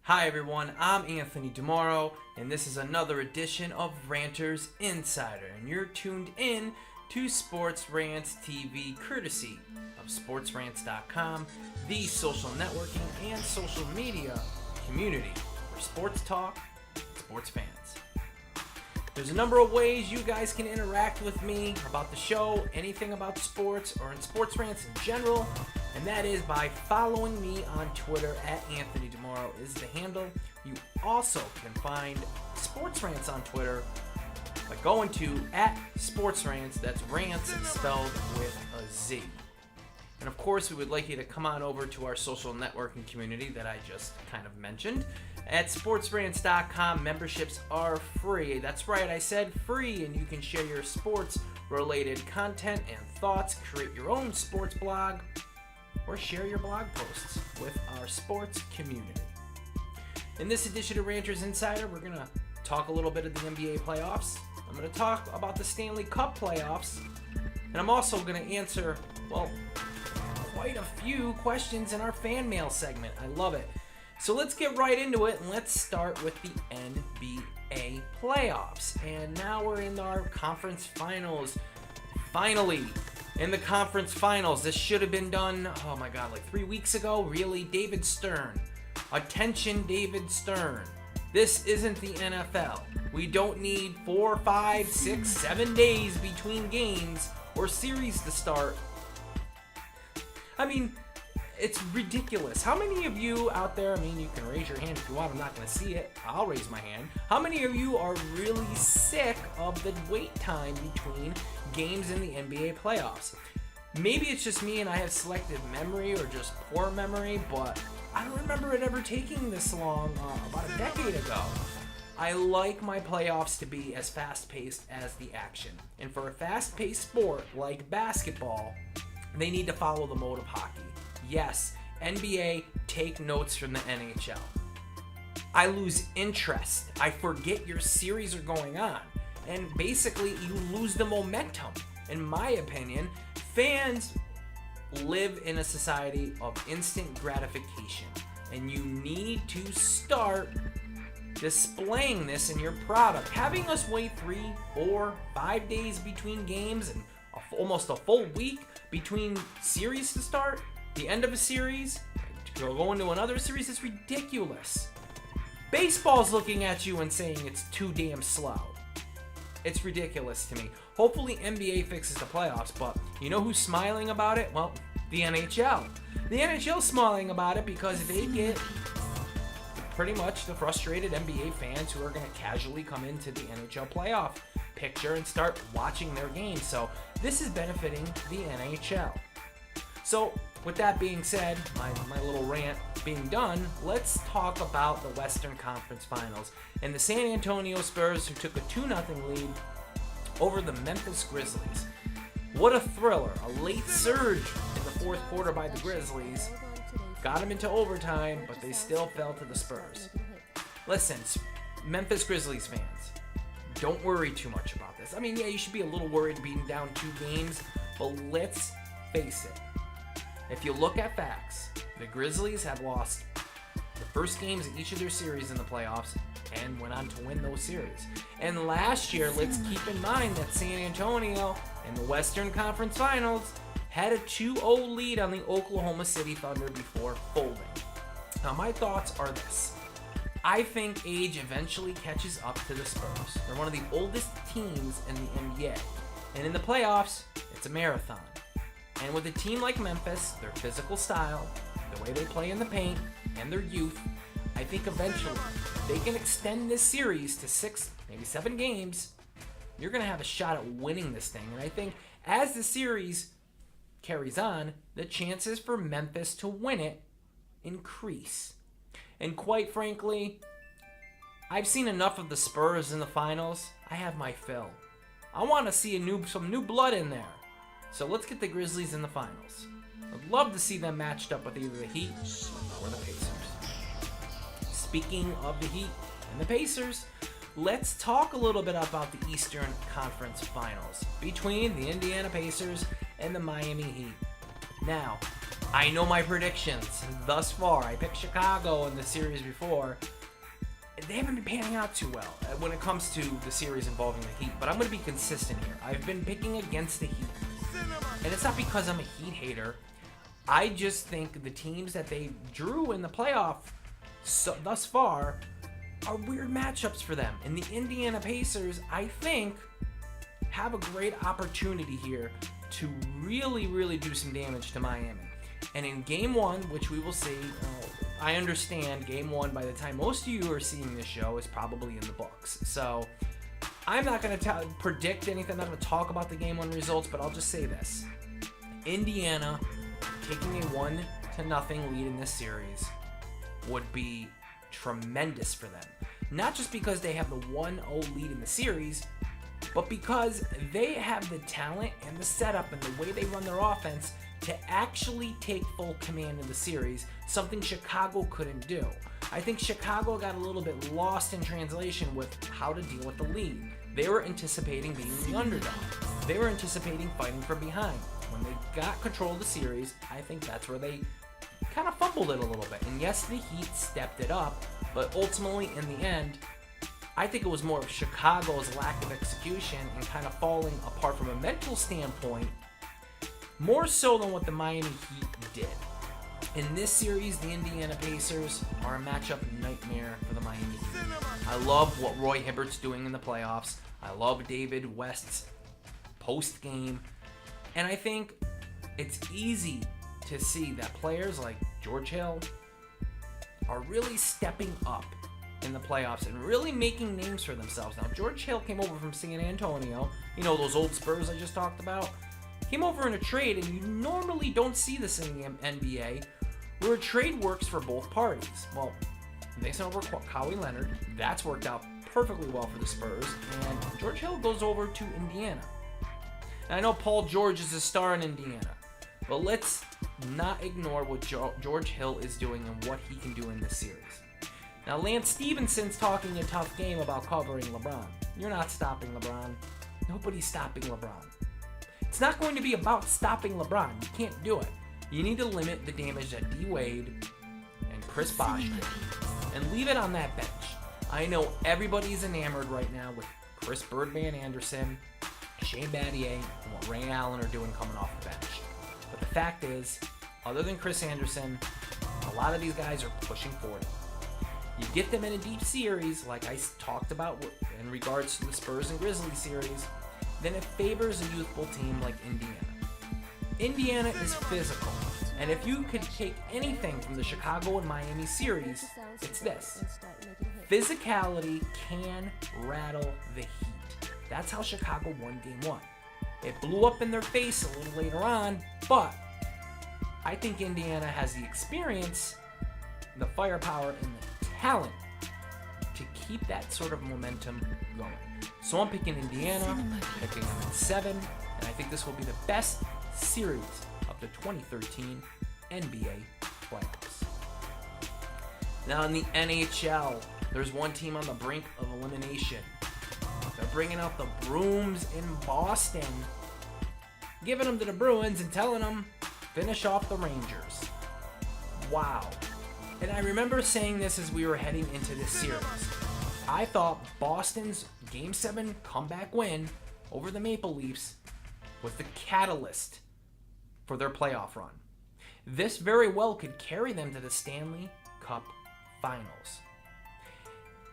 Hi everyone, I'm Anthony DeMauro, and this is another edition of Ranters Insider, and you're tuned in to Sports Rants TV, courtesy of SportsRants.com, the social networking and social media community for sports talk, sports fans. There's a number of ways you guys can interact with me about the show, anything about sports, or in Sports Rants in general, and that is by following me on Twitter at Anthony DeMauro is the handle. You also can find Sports Rants on Twitter by going to at Sports Rants, that's Rants spelled with a Z. And of course, we would like you to come on over to our social networking community that I just kind of mentioned. At SportsRants.com, memberships are free. That's right, I said free, and you can share your sports-related content and thoughts, create your own sports blog, or share your blog posts with our sports community. In this edition of Ranters Insider, we're going to talk a little bit of the NBA playoffs. I'm going to talk about the Stanley Cup playoffs, and I'm also going to answer, well, quite a few questions in our fan mail segment. I love it. So let's get right into it, and let's start with the NBA playoffs. And now we're in our conference finals. Finally, in the conference finals. This should have been done, oh my god, like 3 weeks ago. Really? David Stern. Attention, David Stern. This isn't the NFL. We don't need 4, 5, 6, 7 days between games or series to start. I mean, it's ridiculous. How many of you out there, I mean, you can raise your hand if you want. I'm not going to see it. I'll raise my hand. How many of you are really sick of the wait time between games in the NBA playoffs? Maybe it's just me and I have selective memory or just poor memory, but I don't remember it ever taking this long about a decade ago. I like my playoffs to be as fast-paced as the action. And for a fast-paced sport like basketball, they need to follow the mode of hockey. Yes, NBA, take notes from the NHL. I lose interest. I forget your series are going on. And basically, you lose the momentum. In my opinion, fans live in a society of instant gratification. And you need to start displaying this in your product. Having us wait 3, 4, 5 days between games and almost a full week between series to start, the end of a series, to go into another series, is ridiculous. Baseball's looking at you and saying it's too damn slow. It's ridiculous to me. Hopefully NBA fixes the playoffs, but you know who's smiling about it? Well, the NHL. The NHL's smiling about it because they get pretty much the frustrated NBA fans who are going to casually come into the NHL playoff picture and start watching their games. So this is benefiting the NHL. So with that being said, my little rant being done, let's talk about the Western Conference Finals and the San Antonio Spurs, who took a 2-0 lead over the Memphis Grizzlies. What a thriller. A late surge in the fourth quarter by the Grizzlies got them into overtime, but they still fell to the Spurs. Listen, Memphis Grizzlies fans, don't worry too much about this. I mean, yeah, you should be a little worried being down 2 games, but let's face it. If you look at facts, the Grizzlies have lost the first games in each of their series in the playoffs and went on to win those series. And last year, let's keep in mind that San Antonio in the Western Conference Finals had a 2-0 lead on the Oklahoma City Thunder before folding. Now, my thoughts are this. I think age eventually catches up to the Spurs. They're one of the oldest teams in the NBA. And in the playoffs, it's a marathon. And with a team like Memphis, their physical style, the way they play in the paint, and their youth, I think eventually, if they can extend this series to 6, maybe 7 games, you're going to have a shot at winning this thing. And I think as the series carries on, the chances for Memphis to win it increase. And quite frankly, I've seen enough of the Spurs in the finals. I have my fill. I want to see some new blood in there. So let's get the Grizzlies in the finals. I'd love to see them matched up with either the Heat or the Pacers. Speaking of the Heat and the Pacers, let's talk a little bit about the Eastern Conference Finals between the Indiana Pacers and the Miami Heat. Now, I know my predictions thus far. I picked Chicago in the series before. They haven't been panning out too well when it comes to the series involving the Heat, but I'm going to be consistent here. I've been picking against the Heat, and it's not because I'm a Heat hater. I just think the teams that they drew in the playoff thus far are weird matchups for them. And the Indiana Pacers, I think, have a great opportunity here to really, really do some damage to Miami. And in Game 1, which we will see, I understand Game 1, by the time most of you are seeing this show, is probably in the books. So I'm not going to predict anything. I'm not going to talk about the Game 1 results, but I'll just say this. Indiana taking a 1-0 lead in this series would be tremendous for them. Not just because they have the 1-0 lead in the series, but because they have the talent and the setup and the way they run their offense to actually take full command of the series, something Chicago couldn't do. I think Chicago got a little bit lost in translation with how to deal with the lead. They were anticipating being the underdog. They were anticipating fighting from behind. When they got control of the series, I think that's where they kind of fumbled it a little bit. And yes, the Heat stepped it up, but ultimately, in the end, I think it was more of Chicago's lack of execution and kind of falling apart from a mental standpoint, more so than what the Miami Heat did. In this series, the Indiana Pacers are a matchup nightmare for the Miami Heat. I love what Roy Hibbert's doing in the playoffs. I love David West's post-game. And I think it's easy to see that players like George Hill are really stepping up in the playoffs and really making names for themselves. Now, George Hill came over from San Antonio. You know, those old Spurs I just talked about? Came over in a trade, and you normally don't see this in the NBA, where a trade works for both parties. Well, they sent over Kawhi Leonard. That's worked out perfectly well for the Spurs. And George Hill goes over to Indiana. And I know Paul George is a star in Indiana, but let's not ignore what George Hill is doing and what he can do in this series. Now, Lance Stephenson's talking a tough game about covering LeBron. You're not stopping LeBron. Nobody's stopping LeBron. It's not going to be about stopping LeBron. You can't do it. You need to limit the damage that D. Wade and Chris Bosh did and leave it on that bench. I know everybody's enamored right now with Chris Birdman Anderson, Shane Battier, and what Ray Allen are doing coming off the bench. But the fact is, other than Chris Anderson, a lot of these guys are pushing 40. You get them in a deep series, like I talked about in regards to the Spurs and Grizzlies series, then it favors a youthful team like Indiana. Indiana is physical, and if you could take anything from the Chicago and Miami series, it's this. Physicality can rattle the Heat. That's how Chicago won Game 1. It blew up in their face a little later on, but I think Indiana has the experience, the firepower, and the talent to keep that sort of momentum going. So I'm picking Indiana, picking them at 7, and I think this will be the best series of the 2013 NBA Playoffs. Now in the NHL, there's one team on the brink of elimination. They're bringing out the Bruins in Boston, giving them to the Bruins and telling them, finish off the Rangers. Wow. And I remember saying this as we were heading into this series. I thought Boston's Game 7 comeback win over the Maple Leafs was the catalyst for their playoff run. This very well could carry them to the Stanley Cup Finals.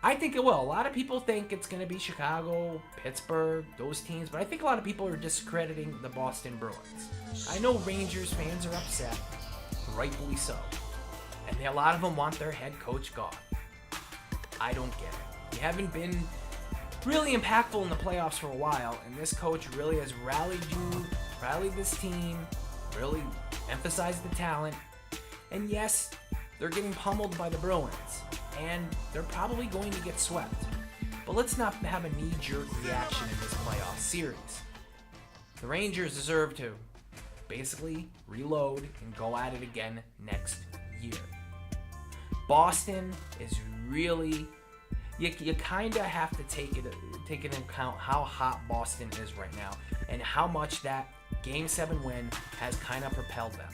I think it will. A lot of people think it's going to be Chicago, Pittsburgh, those teams, but I think a lot of people are discrediting the Boston Bruins. I know Rangers fans are upset, rightfully so, and a lot of them want their head coach gone. I don't get it. You haven't been really impactful in the playoffs for a while, and this coach really has rallied this team, really emphasized the talent, and yes, they're getting pummeled by the Bruins, and they're probably going to get swept. but let's not have a knee-jerk reaction in this playoff series. The Rangers deserve to basically reload and go at it again next year. Boston is really, you kind of have to take into account how hot Boston is right now and how much that Game 7 win has kind of propelled them.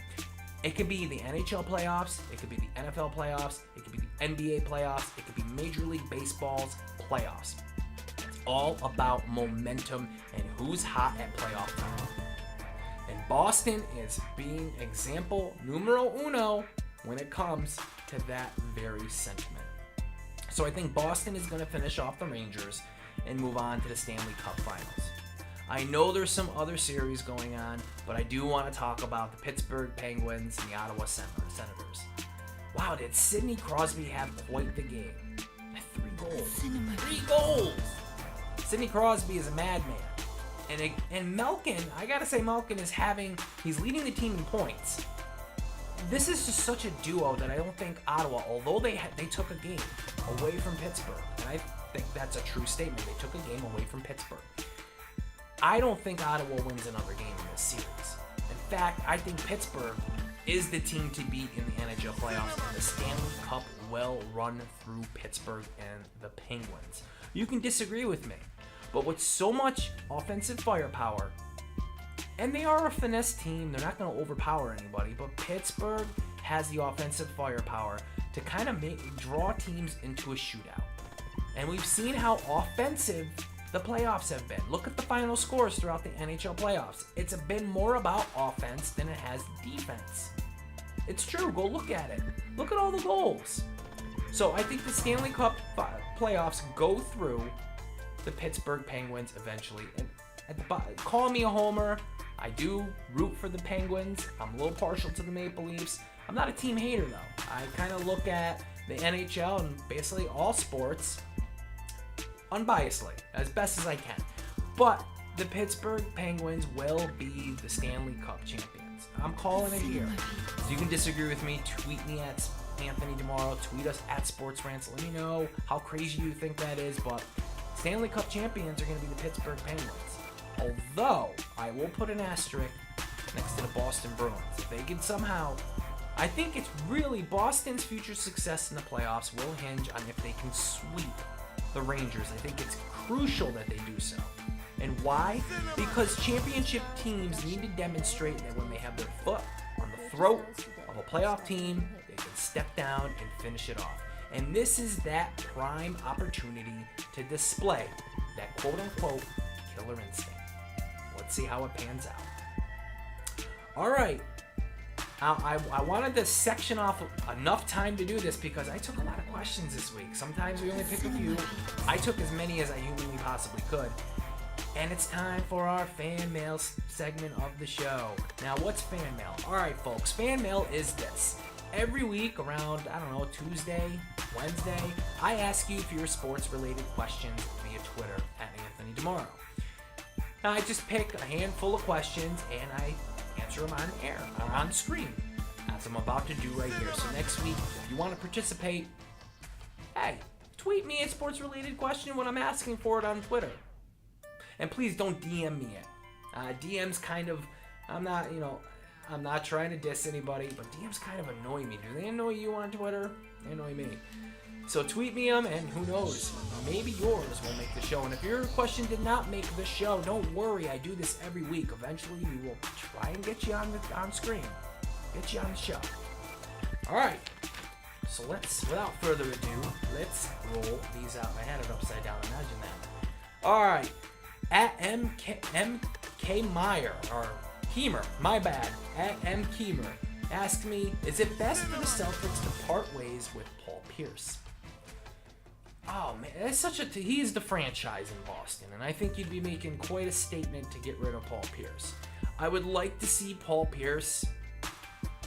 It could be the NHL playoffs, it could be the NFL playoffs, it could be the NBA playoffs, it could be Major League Baseball's playoffs. It's all about momentum and who's hot at playoff time. And Boston is being example numero uno when it comes to that very sentiment. So I think Boston is going to finish off the Rangers and move on to the Stanley Cup Finals. I know there's some other series going on, but I do want to talk about the Pittsburgh Penguins and the Ottawa Senators. Wow, did Sidney Crosby have quite the game? 3 goals. 3 goals! Sidney Crosby is a madman. And Malkin, I gotta say Malkin he's leading the team in points. This is just such a duo that I don't think Ottawa, although they took a game away from Pittsburgh, and I think that's a true statement, they took a game away from Pittsburgh. I don't think Ottawa wins another game in this series. In fact, I think Pittsburgh is the team to beat in the NHL playoffs, and the Stanley Cup will run through Pittsburgh and the Penguins. You can disagree with me, but with so much offensive firepower, and they are a finesse team, they're not going to overpower anybody, but Pittsburgh has the offensive firepower to kind of draw teams into a shootout. And we've seen how offensive the playoffs have been. Look at the final scores throughout the NHL playoffs. It's been more about offense than it has defense. It's true. Go look at it. Look at all the goals. So I think the Stanley Cup playoffs go through the Pittsburgh Penguins eventually. And call me a homer. I do root for the Penguins. I'm a little partial to the Maple Leafs. I'm not a team hater, though. I kind of look at the NHL and basically all sports unbiasedly, as best as I can. But the Pittsburgh Penguins will be the Stanley Cup champions. I'm calling it here. So you can disagree with me. Tweet me at Anthony tomorrow. Tweet us at Sports Rants. Let me know how crazy you think that is. But Stanley Cup champions are going to be the Pittsburgh Penguins. Although, I will put an asterisk next to the Boston Bruins. If they can somehow, I think it's really Boston's future success in the playoffs will hinge on if they can sweep the Rangers. I think it's crucial that they do so. And why? Because championship teams need to demonstrate that when they have their foot on the throat of a playoff team, they can step down and finish it off. And this is that prime opportunity to display that quote-unquote killer instinct. Let's see how it pans out. All right. I wanted to section off enough time to do this because I took a lot of questions this week. Sometimes we only pick a few. I took as many as I humanly possibly could. And it's time for our fan mail segment of the show. Now, what's fan mail? All right, folks. Fan mail is this. Every week around, Tuesday, Wednesday, I ask you for your sports-related questions via Twitter at Anthony Tomorrow. Now, I just pick a handful of questions and I answer them on air, or on screen, as I'm about to do right here. So next week, if you want to participate, hey, tweet me a sports-related question when I'm asking for it on Twitter. And please don't DM me it. DMs kind of, I'm not trying to diss anybody, but DMs kind of annoy me. Do they annoy you on Twitter? They annoy me. So tweet me them, and who knows, maybe yours will make the show. And if your question did not make the show, don't worry. I do this every week. Eventually, we will try and get you on screen, get you on the show. All right. So without further ado, let's roll these out. I had it upside down. Imagine that. All right. At MK Meyer, or Keemer, my bad. At M Keemer, ask me, is it best for the Celtics to part ways with Paul Pierce? Oh man, that's he's the franchise in Boston, and I think you'd be making quite a statement to get rid of Paul Pierce. I would like to see Paul Pierce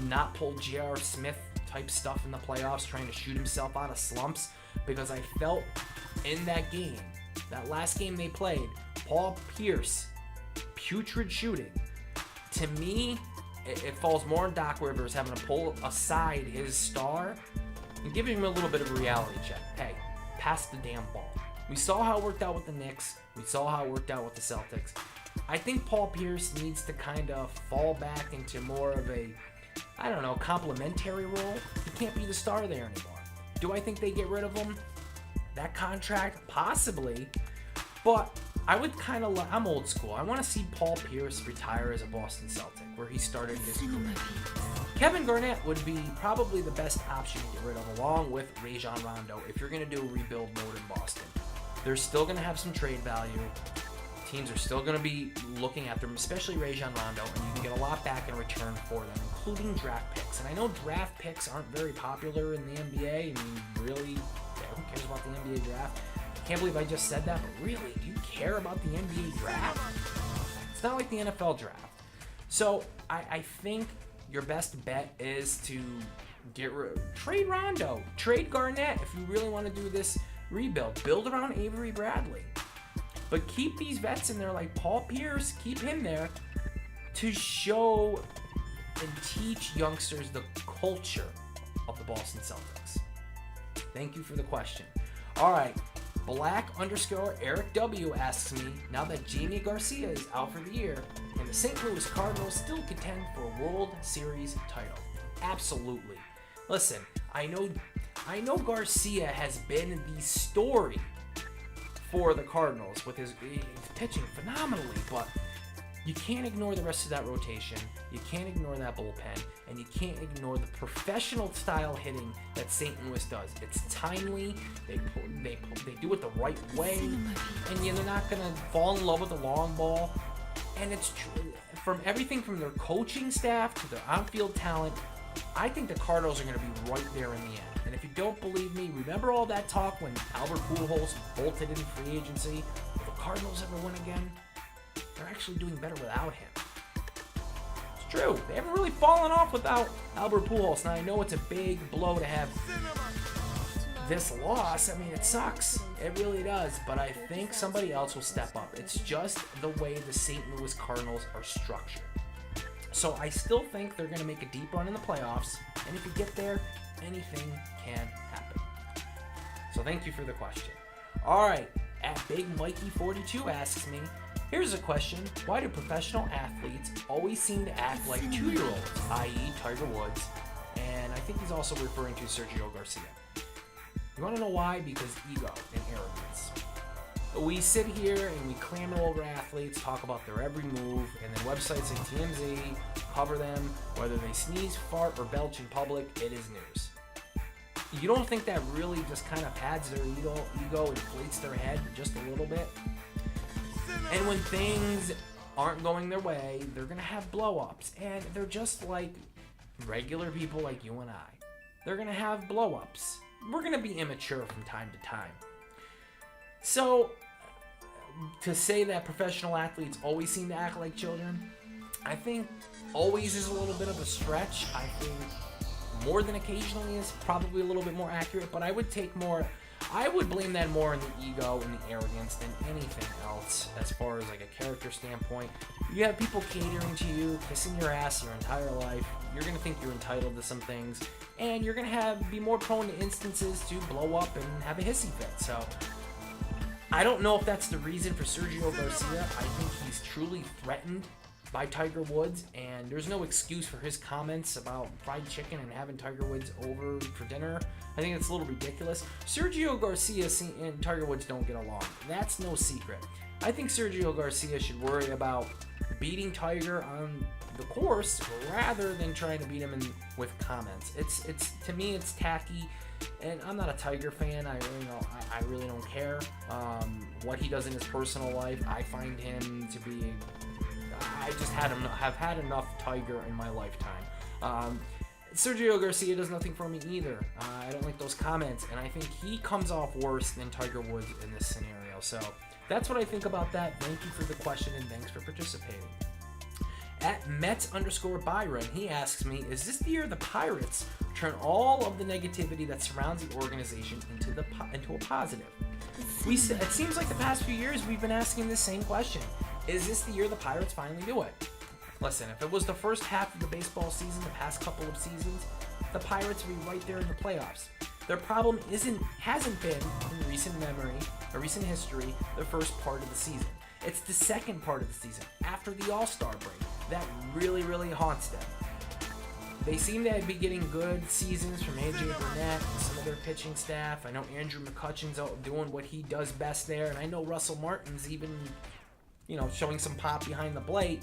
not pull J.R. Smith type stuff in the playoffs, trying to shoot himself out of slumps, because I felt in that game, that last game they played, Paul Pierce, putrid shooting. To me, it falls more on Doc Rivers having to pull aside his star and giving him a little bit of a reality check. Hey, pass the damn ball. We saw how it worked out with the Knicks. We saw how it worked out with the Celtics. I think Paul Pierce needs to kind of fall back into more of a, complimentary role. He can't be the star there anymore. Do I think they get rid of him? That contract? Possibly. But I would I'm old school. I want to see Paul Pierce retire as a Boston Celtic, where he started his career. Kevin Garnett would be probably the best option to get rid of, along with Rajon Rondo, if you're going to do a rebuild mode in Boston. They're still going to have some trade value. Teams are still going to be looking at them, especially Rajon Rondo, and you can get a lot back in return for them, including draft picks. And I know draft picks aren't very popular in the NBA. I mean, really, who cares about the NBA draft? I can't believe I just said that, but really, do you care about the NBA draft? It's not like the NFL draft. So I think your best bet is to trade Rondo, trade Garnett if you really want to do this rebuild. Build around Avery Bradley. But keep these vets in there like Paul Pierce, keep him there to show and teach youngsters the culture of the Boston Celtics. Thank you for the question. All right, Black_Eric W asks me, now that Jamie Garcia is out for the year, can the St. Louis Cardinals still contend for a World Series title? Absolutely. Listen, I know Garcia has been the story for the Cardinals with his pitching phenomenally, but you can't ignore the rest of that rotation. You can't ignore that bullpen, and you can't ignore the professional style hitting that St. Louis does. It's timely. They do it the right way, and they're not gonna fall in love with the long ball. And it's true from everything from their coaching staff to their on-field talent. I think the Cardinals are going to be right there in the end. And if you don't believe me, remember all that talk when Albert Pujols bolted in free agency? Will the Cardinals ever win again? They're actually doing better without him. It's true. They haven't really fallen off without Albert Pujols. Now, I know it's a big blow to have this loss. I mean, it sucks. It really does. But I think somebody else will step up. It's just the way the St. Louis Cardinals are structured. So I still think they're going to make a deep run in the playoffs, and if you get there, anything can happen. So thank you for the question. All right, at Big Mikey 42 asks me, here's a question: why do professional athletes always seem to act like 2-year-olds, i.e. Tiger Woods? And I think he's also referring to Sergio Garcia. You want to know why? Because ego and arrogance. We sit here and we clamor over athletes, talk about their every move, and then websites like TMZ cover them. Whether they sneeze, fart, or belch in public, it is news. You don't think that really just kind of pads their ego, inflates their head just a little bit? And when things aren't going their way, they're going to have blow-ups. And they're just like regular people like you and I. They're going to have blow-ups. We're going to be immature from time to time. So, to say that professional athletes always seem to act like children, I think always is a little bit of a stretch. I think more than occasionally is probably a little bit more accurate, but I would blame that more on the ego and the arrogance than anything else as far as like a character standpoint. You have people catering to you, kissing your ass your entire life. You're going to think you're entitled to some things, and you're going to be more prone to instances to blow up and have a hissy fit. So I don't know if that's the reason for Sergio Garcia. I think he's truly threatened by Tiger Woods, and there's no excuse for his comments about fried chicken and having Tiger Woods over for dinner. I think it's a little ridiculous. Sergio Garcia and Tiger Woods don't get along. That's no secret. I think Sergio Garcia should worry about beating Tiger on the course rather than trying to beat him with comments. It's to me, it's tacky. And I'm not a Tiger fan. I really don't care what he does in his personal life. I find him to be. I just have had enough Tiger in my lifetime. Sergio Garcia does nothing for me either. I don't like those comments, and I think he comes off worse than Tiger Woods in this scenario. So that's what I think about that. Thank you for the question, and thanks for participating. At Mets_Byron, he asks me, is this the year the Pirates turn all of the negativity that surrounds the organization into a positive? It seems like the past few years we've been asking this same question. Is this the year the Pirates finally do it? Listen, if it was the first half of the baseball season, the past couple of seasons, the Pirates would be right there in the playoffs. Their problem hasn't been, in recent memory, or recent history, the first part of the season. It's the second part of the season, after the All-Star break, that really, really haunts them. They seem to be getting good seasons from AJ Burnett and some of their pitching staff. I know Andrew McCutchen's out doing what he does best there, and I know Russell Martin's even, showing some pop behind the plate.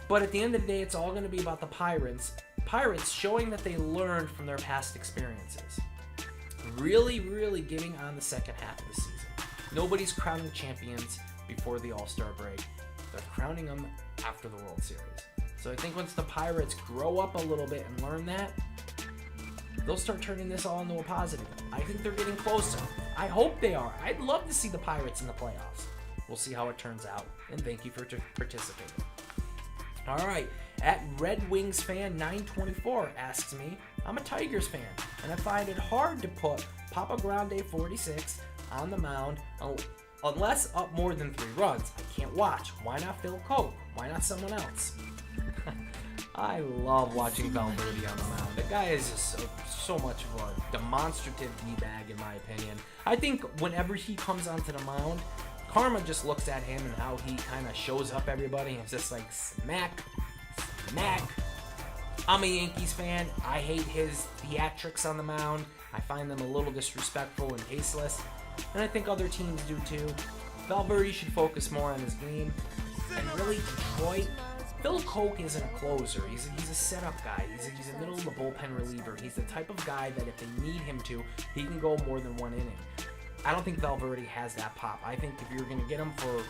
But at the end of the day, it's all going to be about the Pirates. Pirates showing that they learned from their past experiences. Really, really getting on the second half of the season. Nobody's crowning champions before the All-Star break. They're crowning them after the World Series. So I think once the Pirates grow up a little bit and learn that, they'll start turning this all into a positive. I think they're getting closer. I hope they are. I'd love to see the Pirates in the playoffs. We'll see how it turns out. And thank you for participating. All right. At Red Wings fan 924 asks me, I'm a Tigers fan, and I find it hard to put Papa Grande 46 on the mound unless up more than 3 runs. I can't watch. Why not Phil Koch? Why not someone else? I love watching Valverde on the mound. The guy is just so much of a demonstrative D-bag, in my opinion. I think whenever he comes onto the mound, karma just looks at him and how he kind of shows up everybody, and it's just like smack. I'm a Yankees fan. I hate his theatrics on the mound. I find them a little disrespectful and tasteless, and I think other teams do too. Valverde should focus more on his game. And really, Detroit, Phil Koch isn't a closer. He's a setup guy. He's a middle of the bullpen reliever. He's the type of guy that if they need him to, he can go more than 1 inning. I don't think Valverde has that pop. I think if you're going to get him for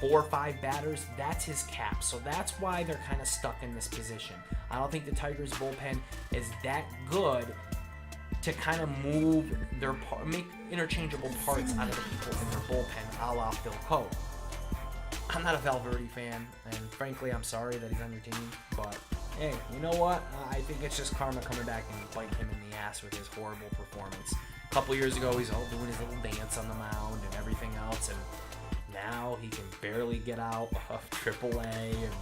4 or 5 batters, that's his cap. So that's why they're kind of stuck in this position. I don't think the Tigers bullpen is that good to kind of make interchangeable parts out of the people in their bullpen, a la Phil Koch. I'm not a Valverde fan, and frankly, I'm sorry that he's on your team, but hey, you know what? I think it's just karma coming back and bite him in the ass with his horrible performance. A couple years ago, he's all doing his little dance on the mound and everything else, and now he can barely get out of AAA, and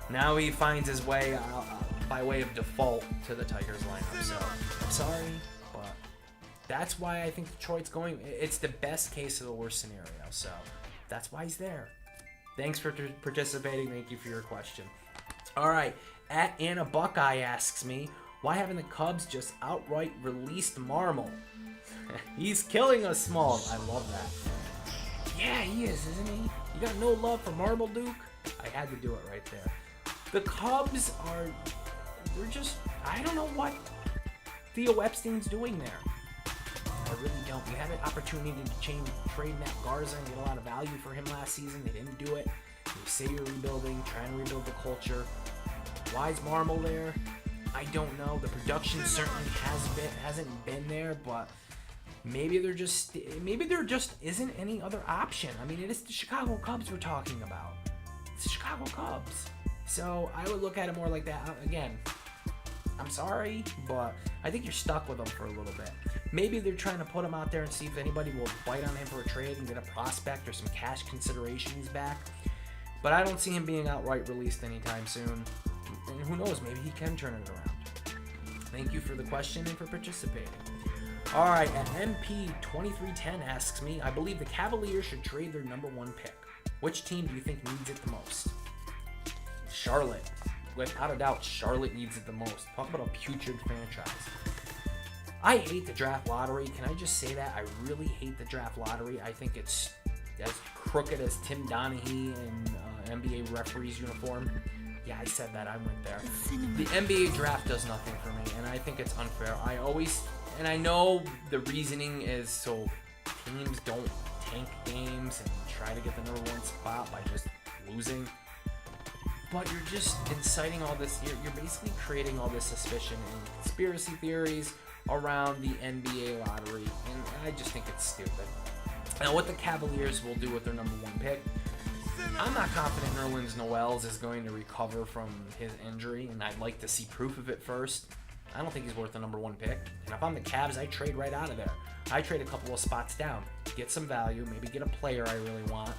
now he finds his way out, by way of default to the Tigers lineup. So I'm sorry, but that's why I think Detroit's going. It's the best case of the worst scenario, so that's why he's there. Thanks for participating. Thank you for your question. All right, at Anna Buckeye asks me, why haven't the Cubs just outright released Marmol? He's killing us small. I love that. Yeah, he is, isn't he? You got no love for Marble, Duke? I had to do it right there. The Cubs they're just, I don't know what Theo Epstein's doing there. I really don't. We had an opportunity to trade Matt Garza and get a lot of value for him last season. They didn't do it. You say you're rebuilding, trying to rebuild the culture. Why is Marmol there? I don't know. The production certainly hasn't been there, but maybe there just isn't any other option. I mean, it is the Chicago Cubs we're talking about. It's the Chicago Cubs. So I would look at it more like that. Again, I'm sorry, but I think you're stuck with him for a little bit. Maybe they're trying to put him out there and see if anybody will bite on him for a trade and get a prospect or some cash considerations back. But I don't see him being outright released anytime soon. And who knows, maybe he can turn it around. Thank you for the question and for participating. All right, and MP2310 asks me, I believe the Cavaliers should trade their number 1 pick. Which team do you think needs it the most? Charlotte. Without a doubt, Charlotte needs it the most. Talk about a putrid franchise. I hate the draft lottery. Can I just say that? I really hate the draft lottery. I think it's as crooked as Tim Donaghy in NBA referee's uniform. Yeah, I said that. I went there. The NBA draft does nothing for me, and I think it's unfair. And I know the reasoning is so teams don't tank games and try to get the number 1 spot by just losing. But you're just inciting all this, you're basically creating all this suspicion and conspiracy theories around the NBA lottery, and I just think it's stupid. Now, what the Cavaliers will do with their number 1 pick, I'm not confident Nerlens Noel is going to recover from his injury, and I'd like to see proof of it first. I don't think he's worth the number 1 pick, and if I'm the Cavs, I trade right out of there. I trade a couple of spots down, get some value, maybe get a player I really want.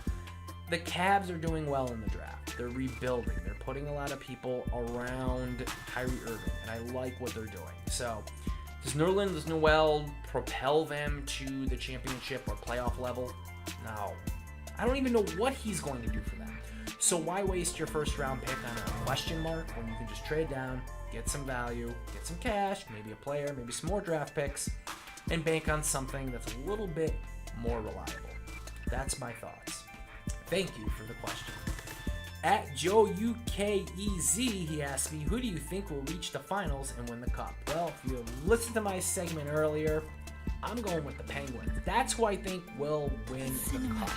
The Cavs are doing well in the draft. They're rebuilding. They're putting a lot of people around Kyrie Irving, and I like what they're doing. So Does Nerlens Noel propel them to the championship or playoff level? No. I don't even know what he's going to do for them. So why waste your first round pick on a question mark when you can just trade down, get some value, get some cash, maybe a player, maybe some more draft picks, and bank on something that's a little bit more reliable. That's my thoughts. Thank you for the question. At Joe UKEZ, he asked me, who do you think will reach the finals and win the cup? Well, if you listened to my segment earlier, I'm going with the Penguins. That's who I think will win the cup.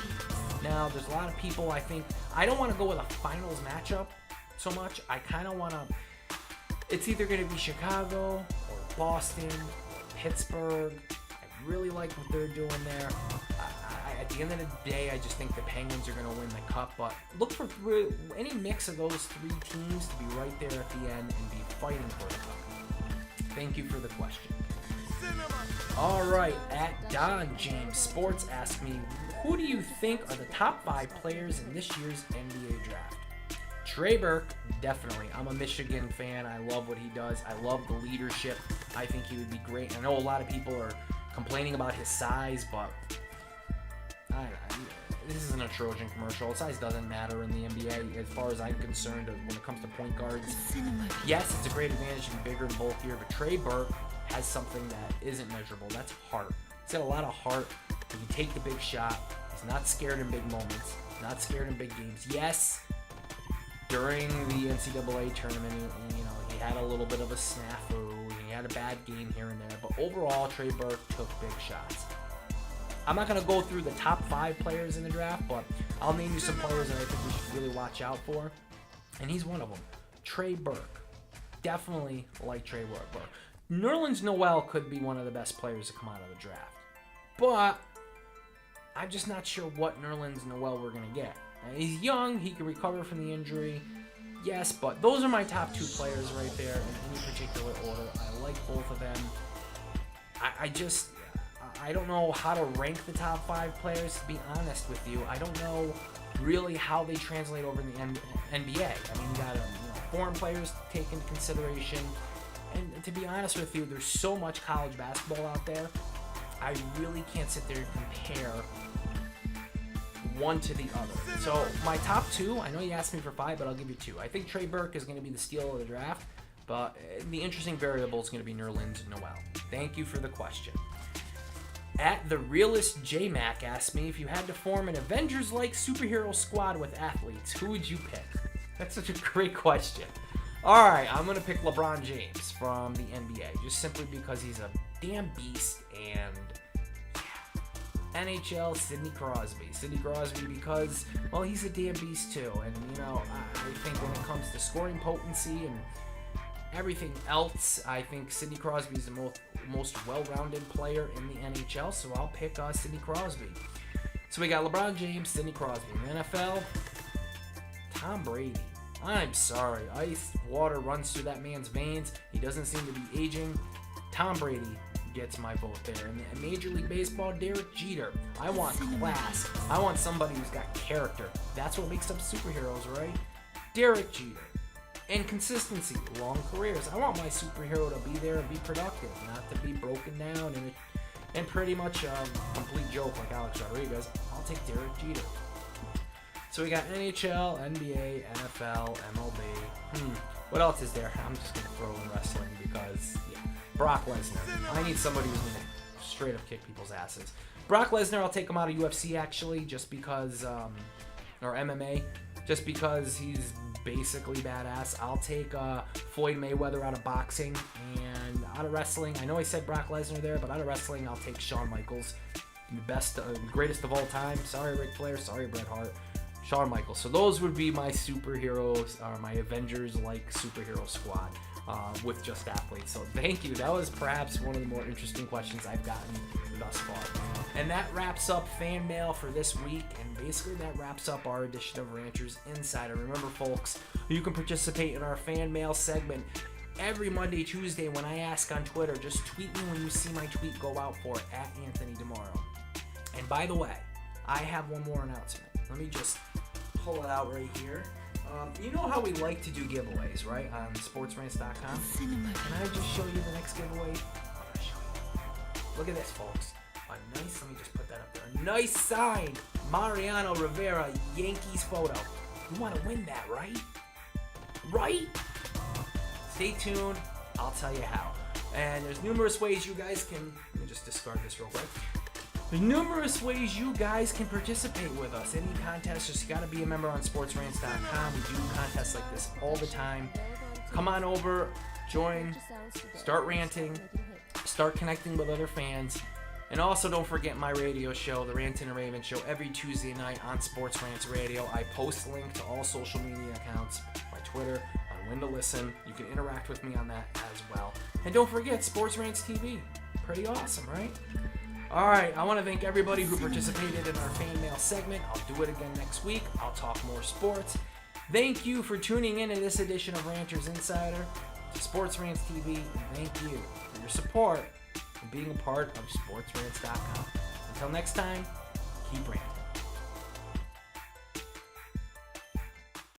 Now, there's a lot of people I don't want to go with a finals matchup so much. I kind of want to, it's either going to be Chicago or Boston or Pittsburgh. I really like what they're doing there. At the end of the day, I just think the Penguins are going to win the cup, but look for any mix of those three teams to be right there at the end and be fighting for the cup. Thank you for the question. All right, at Don James Sports asked me, who do you think are the top 5 players in this year's NBA draft? Trey Burke, definitely. I'm a Michigan fan. I love what he does. I love the leadership. I think he would be great. I know a lot of people are complaining about his size, but this isn't a Trojan commercial. Size doesn't matter in the NBA as far as I'm concerned when it comes to point guards. Yes, it's a great advantage to be bigger and bulkier, but Trey Burke has something that isn't measurable. That's heart. He's got a lot of heart. He can take the big shot. He's not scared in big moments. Not scared in big games. Yes, during the NCAA tournament, he had a little bit of a snafu. He had a bad game here and there. But overall, Trey Burke took big shots. I'm not going to go through the top 5 players in the draft, but I'll name you some players that I think we should really watch out for. And he's one of them. Trey Burke. Definitely like Trey Burke. Nerlens Noel could be one of the best players to come out of the draft. But I'm just not sure what Nerlens Noel we're going to get. Now, he's young. He can recover from the injury. Yes, but those are my top 2 players right there in any particular order. I like both of them. I don't know how to rank the top 5 players, to be honest with you. I don't know really how they translate over in the NBA. I mean, you got foreign players to take into consideration. And to be honest with you, there's so much college basketball out there. I really can't sit there and compare one to the other. So my top 2, I know you asked me for 5, but I'll give you 2. I think Trey Burke is going to be the steal of the draft, but the interesting variable is going to be Nerlens Noel. Thank you for the question. At the realist JMac asked me, if you had to form an Avengers-like superhero squad with athletes, who would you pick? That's such a great question. All right, I'm going to pick LeBron James from the NBA, just simply because he's a damn beast, and NHL, Sidney Crosby. Sidney Crosby because, well, he's a damn beast too, and, I think when it comes to scoring potency and everything else, I think Sidney Crosby is the most well-rounded player in the NHL, so I'll pick Sidney Crosby. So we got LeBron James, Sidney Crosby. In the NFL, Tom Brady. I'm sorry, ice water runs through that man's veins. He doesn't seem to be aging. Tom Brady gets my vote there. And Major League Baseball, Derek Jeter. I want class. I want somebody who's got character. That's what makes up superheroes, right? Derek Jeter. And consistency, long careers. I want my superhero to be there and be productive, not to be broken down and pretty much a complete joke like Alex Rodriguez. I'll take Derek Jeter. So we got NHL, NBA, NFL, MLB. What else is there? I'm just going to throw in wrestling because, Brock Lesnar. I need somebody who's going to straight up kick people's asses. Brock Lesnar, I'll take him out of UFC actually, just because, or MMA, just because he's basically badass. I'll take Floyd Mayweather out of boxing, and out of wrestling, I know I said Brock Lesnar there, but out of wrestling, I'll take Shawn Michaels, the greatest of all time. Sorry, Ric Flair. Sorry, Bret Hart. Shawn Michaels. So those would be my superheroes, or my Avengers-like superhero squad with just athletes. So thank you. That was perhaps one of the more interesting questions I've gotten thus far. And that wraps up fan mail for this week, and basically that wraps up our edition of Ranters Insider. Remember, folks, you can participate in our fan mail segment every Monday, Tuesday when I ask on Twitter. Just tweet me when you see my tweet go out for at Anthony DeMauro. And by the way, I have one more announcement. Let me just pull it out right here. You know how we like to do giveaways, right? On sportsrants.com. Can I just show you the next giveaway? I'm going to Look at this, folks. A nice, let me just put that up there. A nice signed Mariano Rivera Yankees photo. You want to win that, right? Right? Stay tuned. I'll tell you how. And there's numerous ways you guys can, let me just discard this real quick. There's numerous ways you guys can participate with us. Any contest, just got to be a member on sportsrants.com. We do contests like this all the time. Come on over, join, start ranting, start connecting with other fans. And also don't forget my radio show, the Rantin' and Raven Show, every Tuesday night on Sports Rants Radio. I post a link to all social media accounts, my Twitter, on when to listen. You can interact with me on that as well. And don't forget Sports Rants TV. Pretty awesome, right? All right, I want to thank everybody who participated in our fan mail segment. I'll do it again next week. I'll talk more sports. Thank you for tuning in to this edition of Ranters Insider, to Sports Rants TV, and thank you for your support and being a part of SportsRants.com. Until next time, keep ranting.